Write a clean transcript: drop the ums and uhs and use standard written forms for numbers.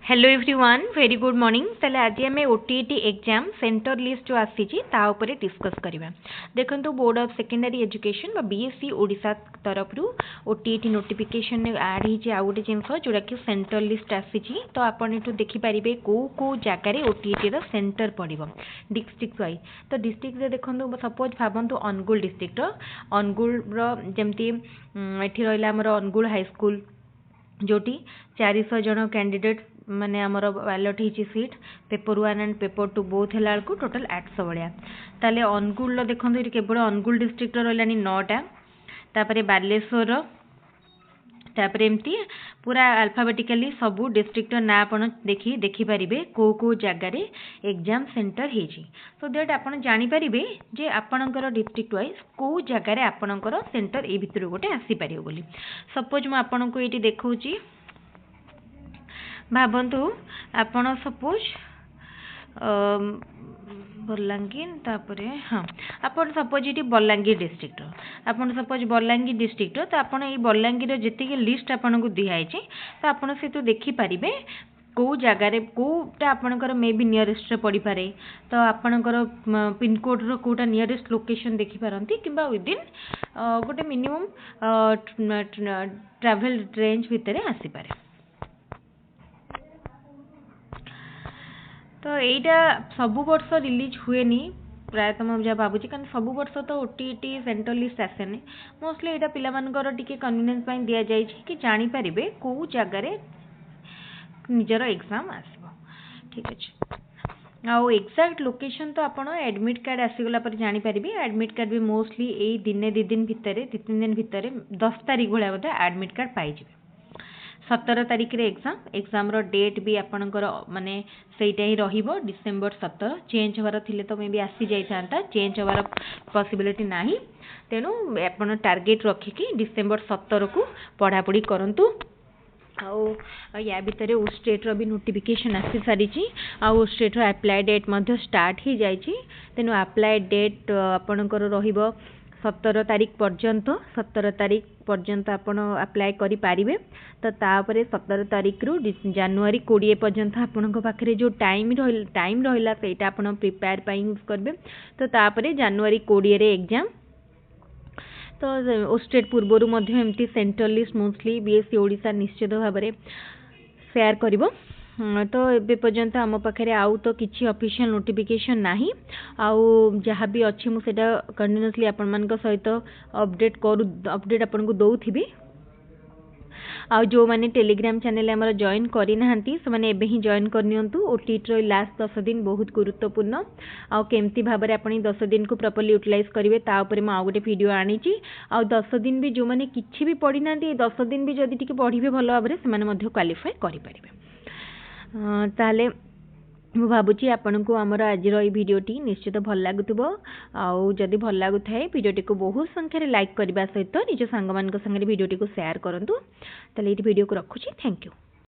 Hello everyone very good morning ताले आज आम ओटीईटी एग्जाम सेंटर लिस्ट जो आसी ताऊपर डिस्कस करवा देखो board of secondary education BSc Odisha तरफ ओटीईटी नोटिफिकेशन ऐड होती आउ गोटे जिन जोटा कि सेंटर लिस्ट आसी तो आपड़ ये देखिपारे कौ जगार ओटीईटी सेंटर पड़ो डिस्ट्रिक्ट वाइज तो डिस्ट्रिक्ट देखो सपोज भावतु अनुगुल डिस्ट्रिक्ट अनुगुल जमती ये रहा आमर अनुगुल हाईस्कल जोटी 400 जन कैंडिडेट माने आमर बैलट होती sheet paper 1 and paper 2 both है टोटाल 800 भाया ताले अनुगुल देखो ये केवल अनुगुल डिस्ट्रिक्ट रहा 9टा तापर बालेश्वर तापर एमती पूरा अल्फाबेटिकली सबू डिस्ट्रिक्ट ना आप देखिपारे कौ जगार एग्जाम सेंटर होती सो दैट आप जानीपर जे आपणकर डिस्ट्रिक्ट वाइज कौ जगार आपणकर सेंटर ए भितर गोटे आसीपर बोली सपोज मुझे ये देखा भावतु आपण सपोज बलांगीर तापर हाँ आपन सपोज ये बलांगीर डिस्ट्रिक्ट आपन सपोज बलांगीर डिस्ट्रिक्ट तो आपन ये बलांगीर जी लिस्ट आपन को दिखाई तो आपन से तो देखिपारे कौ जगार कौटा आपणकर मे बी नियरेस्ट पड़ पारे तो आपणकर पिनकोड रोटा नियरेस्ट लोकेशन देखिपारती कि विदिन गोटे मिनिमम ट्रैवल रेंज भितर आसीपारे तो यहाँ सबु वर्ष रिलीज हुए प्रायतः मैं जहाँ भावुँ कारण सब वर्ष तो ओटीईटी सेंटर लिस्ट आसेनी मोस्टली यहाँ पिलामानकर टिके कन्वीनियंस दि जाए कि जानीपर कौ जगार निजर एग्जाम आसो ठीक अच्छे आउ एक्जाक्ट लोकेशन तो आपड़ एडमिट कार्ड आसीगला जानीपर एडमिट कार्ड भी मोस्टली यही दिने 2 दिन भितर 2-3 दिन भितर 10 तारीख भाया बोधे एडमिट कार्ड पाइबे 17 तारीख रे एग्जाम रो डेट भी आपणकर माने सेटा ही रहिबो डिसेंबर 17 चेंज होवार थिले तो मे भी आसी जाई थांता चेंज होवार पॉसिबिलिटी नाही तेनु आपण टार्गेट रखिकी डिसेंबर 17 को पढ़ापढ़ी करंतु आउ या भितर उस स्टेट रो भी नोटिफिकेशन आसी सारी आउ स्टेट रो अप्लाई डेट मध्य स्टार्ट ही जाइछि तेनु अप्लाई डेट आपणकर रहिबो 17 तारीख पर्यंत आपण अप्लाई करि पारिबे तो तापरे 17 तारीख रु जनवरी 20 पर्यंत आपण पाखरे जो टाइम रहिला सेटा आपण प्रिपेयर पाई यूज करबे तो तापरे जनवरी 20 रे एग्जाम तो ओ स्टेट पूर्वरु मध्य एमती central list mostly BSc Odisha निश्चित भाव में शेयर करिवो तो ए पर्यंत आम पाखे आउ तो किसी ऑफिशियल नोटिफिकेशन नाही आउ जहाँ भी अच्छी मुझे कंटिन्यूअसली आपण मान सहित अपडेट आपन को दौथि आउ जो मैंने टेलीग्राम चैनल आमर जॉइन करना से मैंने एबे ही जॉइन करनियंतु ओटीईटी लास्ट 10 दिन बहुत गुरुत्वपूर्ण आउ केमती भाव में आप 10 दिन को प्रॉपर्ली यूटिलाइज करेंगे ताऊपर मैं आउ गोटे वीडियो आनी आउ 10 दिन भी जो मैंने किसी भी पढ़ी ना 10 दिन भी जदि टिके पढ़िबे भल भाव में से क्वालिफाई करें ताले मु भावुची आपन को आमर आज भिडियोटी निश्चित भल लगुव आउ जदि भल लगुए भिडियोटी को बहुत संख्यार लाइक करने सहित निज सांग मान संगे भिडियोटी को शेयर करूँ ताले ये वीडियो को रखुची थैंक यू।